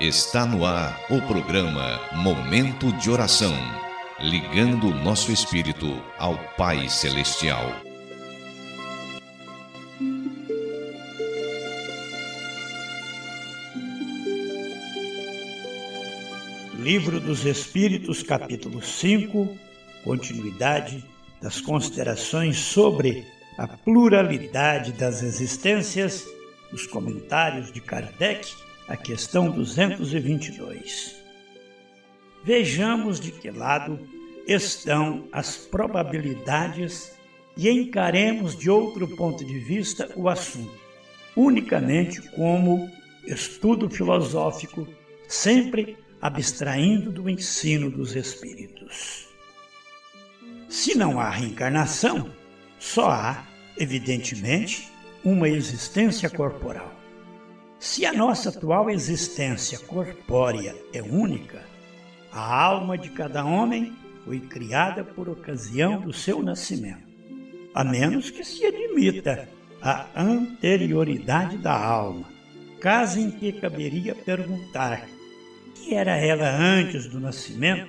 Está no ar o programa Momento de Oração, ligando o nosso espírito ao Pai Celestial. Livro dos Espíritos, capítulo 5, continuidade das considerações sobre a pluralidade das existências, dos comentários de Kardec, a questão 222. Vejamos de que lado estão as probabilidades e encaremos de outro ponto de vista o assunto, unicamente como estudo filosófico, sempre abstraindo do ensino dos Espíritos. Se não há reencarnação, só há, evidentemente, uma existência corporal. Se a nossa atual existência corpórea é única, a alma de cada homem foi criada por ocasião do seu nascimento, a menos que se admita a anterioridade da alma, caso em que caberia perguntar que era ela antes do nascimento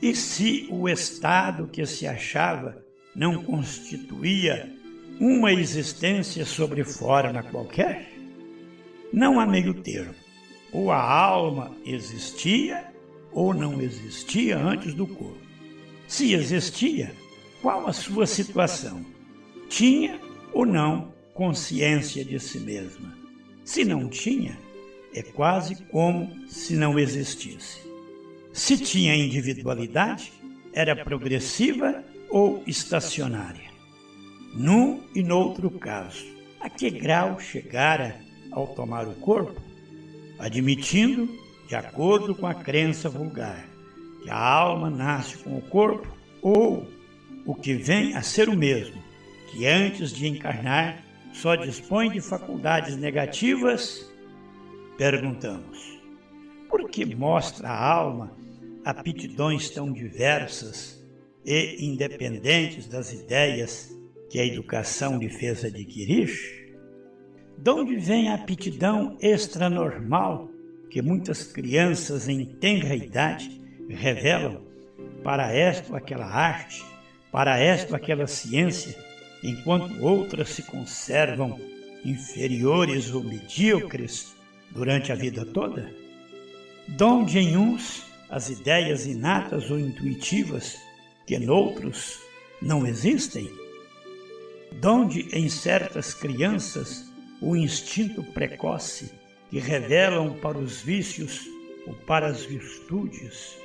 e se o estado que se achava não constituía uma existência sobre fora qualquer. Não há meio termo. Ou a alma existia ou não existia antes do corpo. Se existia, qual a sua situação? Tinha ou não consciência de si mesma? Se não tinha, é quase como se não existisse. Se tinha individualidade, era progressiva ou estacionária? Num e noutro caso, a que grau chegara ao tomar o corpo? Admitindo, de acordo com a crença vulgar, que a alma nasce com o corpo, ou o que vem a ser o mesmo, que antes de encarnar só dispõe de faculdades negativas, perguntamos: por que mostra a alma aptidões tão diversas e independentes das ideias que a educação lhe fez adquirir? De onde vem a aptidão extranormal que muitas crianças em tenra idade revelam para esta ou aquela arte, para esta ou aquela ciência, enquanto outras se conservam inferiores ou medíocres durante a vida toda? De onde em uns as ideias inatas ou intuitivas que noutros não existem? De onde em certas crianças o instinto precoce que revelam para os vícios ou para as virtudes,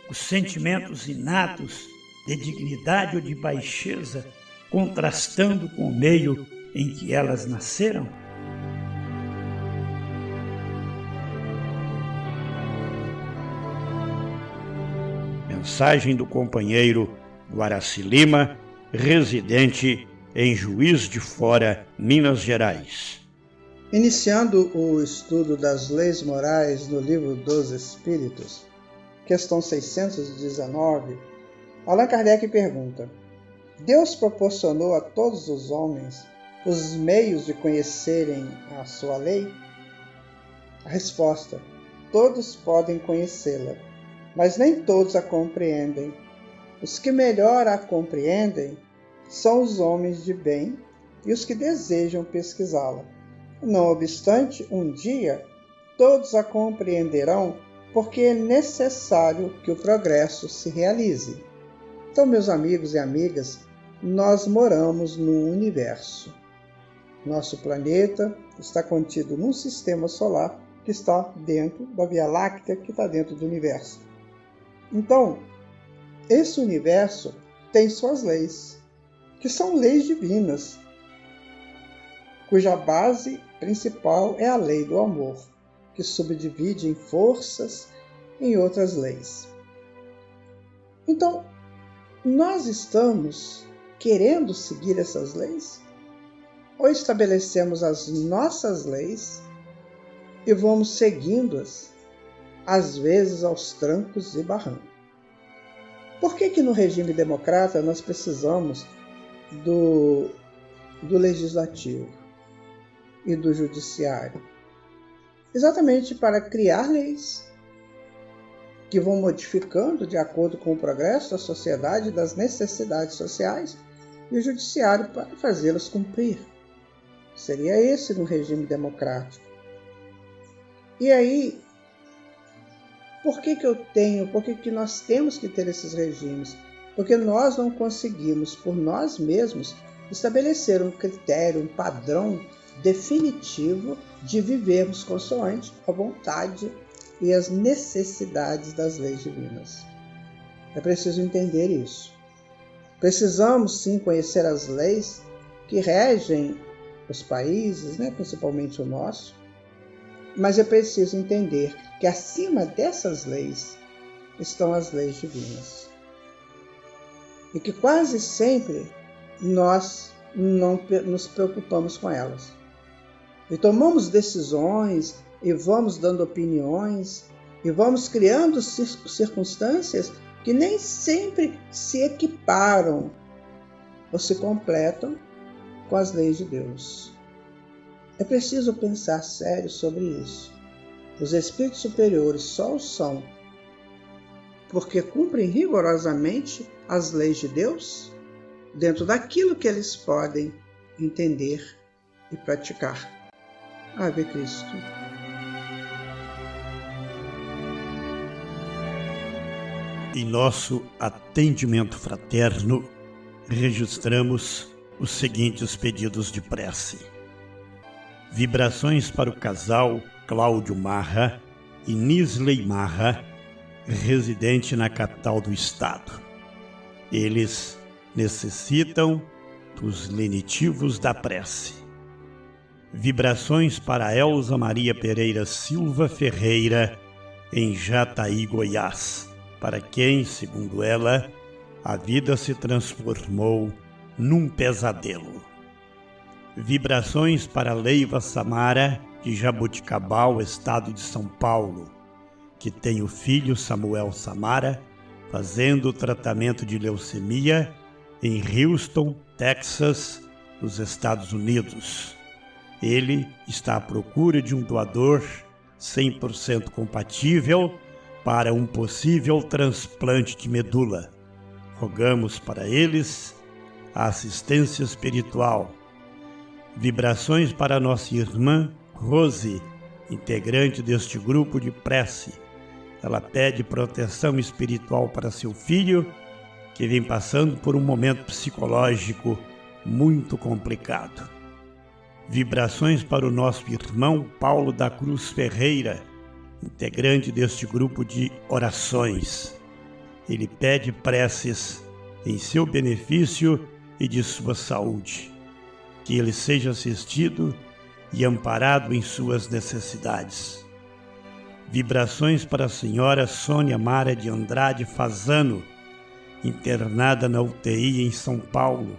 os sentimentos inatos de dignidade ou de baixeza, contrastando com o meio em que elas nasceram? Mensagem do companheiro Guaraci Lima, residente em Juiz de Fora, Minas Gerais. Iniciando o estudo das leis morais no Livro dos Espíritos, questão 619, Allan Kardec pergunta: Deus proporcionou a todos os homens os meios de conhecerem a sua lei? A resposta: todos podem conhecê-la, mas nem todos a compreendem. Os que melhor a compreendem são os homens de bem e os que desejam pesquisá-la. Não obstante, um dia todos a compreenderão, porque é necessário que o progresso se realize. Então, meus amigos e amigas, nós moramos num universo. Nosso planeta está contido num sistema solar que está dentro da Via Láctea, que está dentro do universo. Então, esse universo tem suas leis, que são leis divinas, cuja base principal é a lei do amor, que subdivide em forças em outras leis. Então, nós estamos querendo seguir essas leis? Ou estabelecemos as nossas leis e vamos seguindo-as, às vezes aos trancos e barrancos? Por que no regime democrata nós precisamos do legislativo e do judiciário? exatamente para criar leis que vão modificando de acordo com o progresso da sociedade e das necessidades sociais, e o judiciário para fazê-las cumprir. Seria esse no regime democrático. E aí, por que nós temos que ter esses regimes? Porque nós não conseguimos, por nós mesmos, estabelecer um critério, um padrão definitivo de vivermos consoante a vontade e as necessidades das leis divinas. É preciso entender isso. Precisamos, sim, conhecer as leis que regem os países, principalmente o nosso, mas é preciso entender que acima dessas leis estão as leis divinas. E que quase sempre nós não nos preocupamos com elas. E tomamos decisões, e vamos dando opiniões, e vamos criando circunstâncias que nem sempre se equiparam ou se completam com as leis de Deus. É preciso pensar sério sobre isso. Os espíritos superiores só o são porque cumprem rigorosamente as leis de Deus dentro daquilo que eles podem entender e praticar. Ave Cristo. Em nosso atendimento fraterno, registramos os seguintes pedidos de prece. Vibrações para o casal Cláudio Marra e Nisley Marra, residente na capital do estado. Eles necessitam dos lenitivos da prece. Vibrações para Elza Maria Pereira Silva Ferreira, em Jataí, Goiás, para quem, segundo ela, a vida se transformou num pesadelo. Vibrações para Leiva Samara, de Jaboticabal, estado de São Paulo, que tem o filho Samuel Samara fazendo tratamento de leucemia em Houston, Texas, nos Estados Unidos. Ele está à procura de um doador 100% compatível para um possível transplante de medula. Rogamos para eles a assistência espiritual. Vibrações para nossa irmã Rose, integrante deste grupo de prece. Ela pede proteção espiritual para seu filho, que vem passando por um momento psicológico muito complicado. Vibrações para o nosso irmão Paulo da Cruz Ferreira, integrante deste grupo de orações. Ele pede preces em seu benefício e de sua saúde. Que ele seja assistido e amparado em suas necessidades. Vibrações para a senhora Sônia Mara de Andrade Fazano, internada na UTI em São Paulo.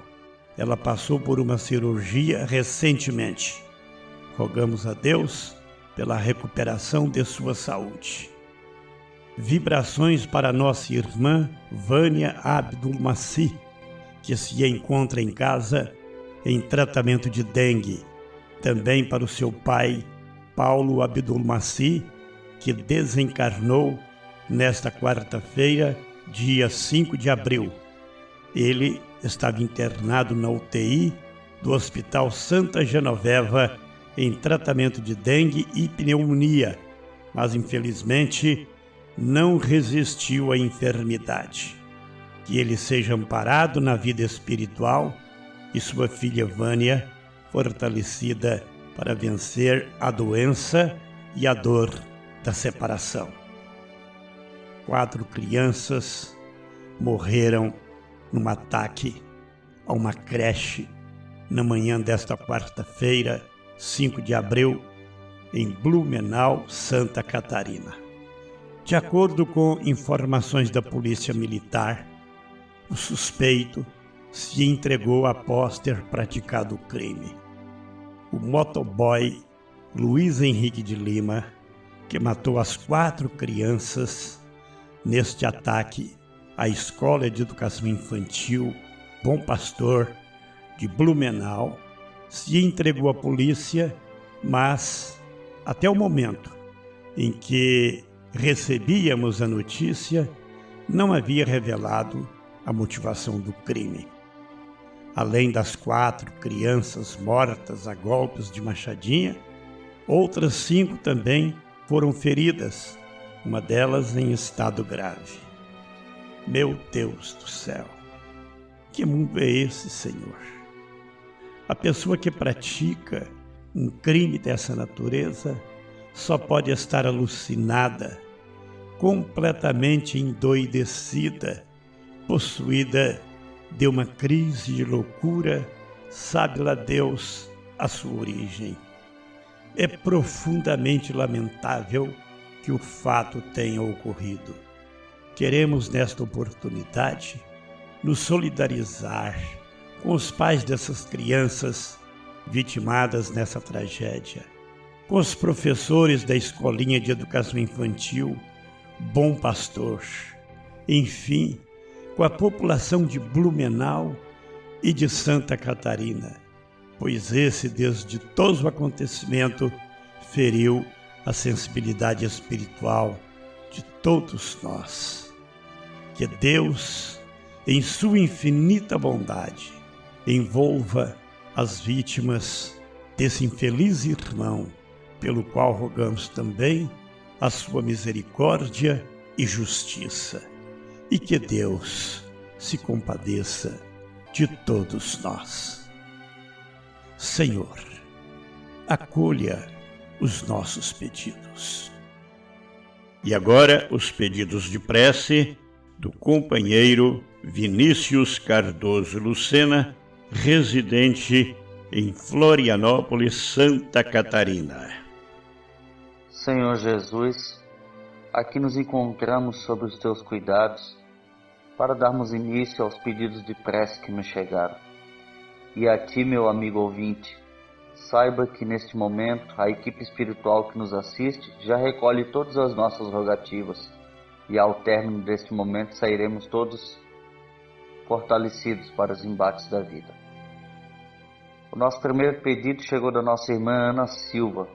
Ela passou por uma cirurgia recentemente. Rogamos a Deus pela recuperação de sua saúde. Vibrações para nossa irmã Vânia Abdulmassi, que se encontra em casa em tratamento de dengue. Também para o seu pai, Paulo Abdulmassi, que desencarnou nesta quarta-feira, dia 5 de abril. Ele estava internado na UTI do Hospital Santa Genoveva em tratamento de dengue e pneumonia, mas infelizmente não resistiu à enfermidade. Que ele seja amparado na vida espiritual e sua filha Vânia fortalecida para vencer a doença e a dor da separação. 4 crianças morreram num ataque a uma creche na manhã desta quarta-feira, 5 de abril, em Blumenau, Santa Catarina. De acordo com informações da Polícia Militar, o suspeito se entregou após ter praticado o crime. O motoboy Luiz Henrique de Lima, que matou as 4 crianças neste ataque à Escola de Educação Infantil Bom Pastor de Blumenau, se entregou à polícia, mas Até o momento em que recebíamos a notícia, não havia revelado a motivação do crime. Além das 4 crianças mortas a golpes de machadinha, outras 5 também foram feridas, uma delas em estado grave. Meu Deus do céu, que mundo é esse, Senhor? A pessoa que pratica um crime dessa natureza só pode estar alucinada, completamente endoidecida, possuída de uma crise de loucura, sabe lá Deus a sua origem. É profundamente lamentável que o fato tenha ocorrido. Queremos, nesta oportunidade, nos solidarizar com os pais dessas crianças vitimadas nessa tragédia, com os professores da Escolinha de Educação Infantil Bom Pastor, enfim, com a população de Blumenau e de Santa Catarina, pois esse desditoso acontecimento feriu a sensibilidade espiritual de todos nós. Que Deus, em sua infinita bondade, envolva as vítimas desse infeliz irmão, pelo qual rogamos também a sua misericórdia e justiça. E que Deus se compadeça de todos nós. Senhor, acolha os nossos pedidos. E agora os pedidos de prece do companheiro Vinícius Cardoso Lucena, residente em Florianópolis, Santa Catarina. Senhor Jesus, aqui nos encontramos sob os teus cuidados para darmos início aos pedidos de prece que me chegaram. E a ti, meu amigo ouvinte, saiba que neste momento a equipe espiritual que nos assiste já recolhe todas as nossas rogativas e ao término deste momento sairemos todos fortalecidos para os embates da vida. O nosso primeiro pedido chegou da nossa irmã Ana Silva.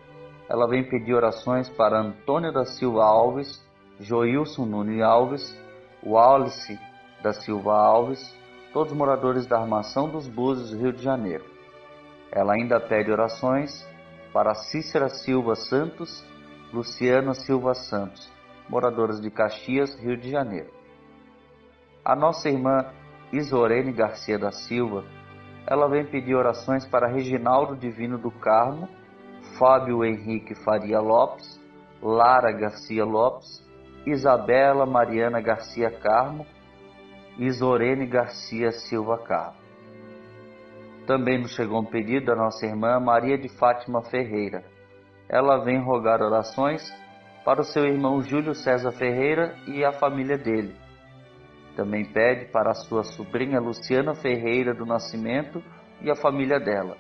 Ela vem pedir orações para Antônio da Silva Alves, Joilson Nunes Alves, Wallace da Silva Alves, todos moradores da Armação dos Búzios, Rio de Janeiro. Ela ainda pede orações para Cícera Silva Santos, Luciana Silva Santos, moradoras de Caxias, Rio de Janeiro. A nossa irmã Isorene Garcia da Silva, ela vem pedir orações para Reginaldo Divino do Carmo, Fábio Henrique Faria Lopes, Lara Garcia Lopes, Isabela Mariana Garcia Carmo e Isorene Garcia Silva Carmo. Também nos chegou um pedido da nossa irmã Maria de Fátima Ferreira. Ela vem rogar orações para o seu irmão Júlio César Ferreira e a família dele. Também pede para a sua sobrinha Luciana Ferreira do Nascimento e a família dela,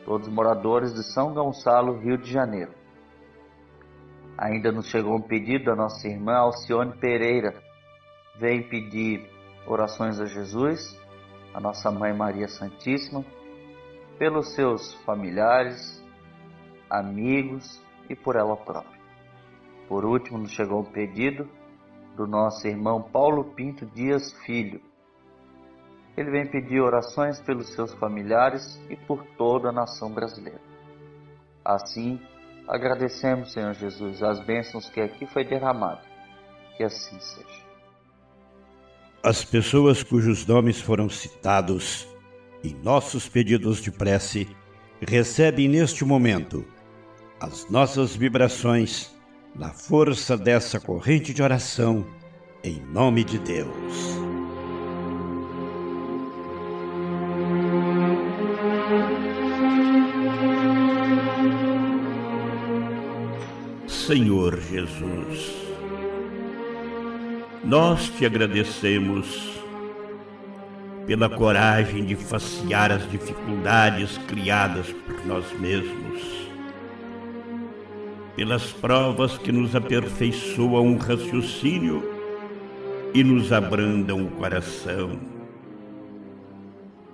todos moradores de São Gonçalo, Rio de Janeiro. Ainda nos chegou um pedido da nossa irmã Alcione Pereira. Vem pedir orações a Jesus, a nossa Mãe Maria Santíssima, pelos seus familiares, amigos e por ela própria. Por último, nos chegou um pedido do nosso irmão Paulo Pinto Dias Filho. Ele vem pedir orações pelos seus familiares e por toda a nação brasileira. Assim, agradecemos, Senhor Jesus, as bênçãos que aqui foi derramado. Que assim seja. As pessoas cujos nomes foram citados em nossos pedidos de prece recebem neste momento as nossas vibrações na força dessa corrente de oração, em nome de Deus. Senhor Jesus, nós te agradecemos pela coragem de facear as dificuldades criadas por nós mesmos, pelas provas que nos aperfeiçoam o raciocínio e nos abrandam o coração,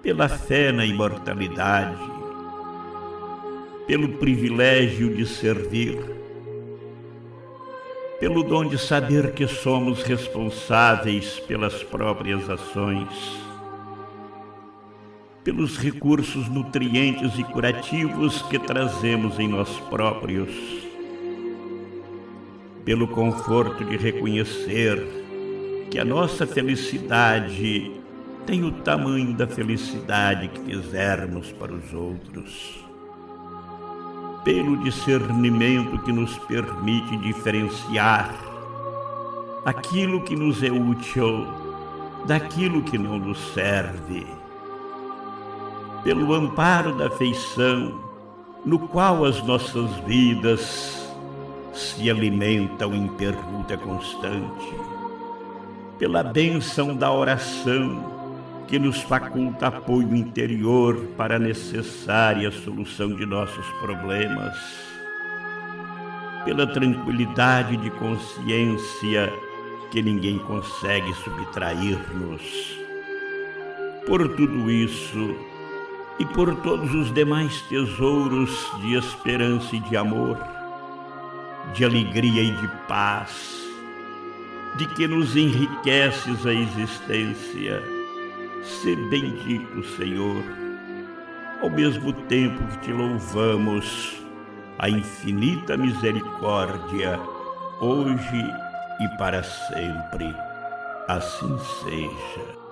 pela fé na imortalidade, pelo privilégio de servir, pelo dom de saber que somos responsáveis pelas próprias ações, pelos recursos nutrientes e curativos que trazemos em nós próprios, pelo conforto de reconhecer que a nossa felicidade tem o tamanho da felicidade que fizermos para os outros, pelo discernimento que nos permite diferenciar aquilo que nos é útil daquilo que não nos serve, pelo amparo da afeição no qual as nossas vidas se alimentam em permuta constante, pela bênção da oração que nos faculta apoio interior para a necessária solução de nossos problemas, pela tranquilidade de consciência que ninguém consegue subtrair-nos. Por tudo isso e por todos os demais tesouros de esperança e de amor, de alegria e de paz, de que nos enriqueces a existência, sê bendito, Senhor, ao mesmo tempo que te louvamos a infinita misericórdia, hoje e para sempre. Assim seja.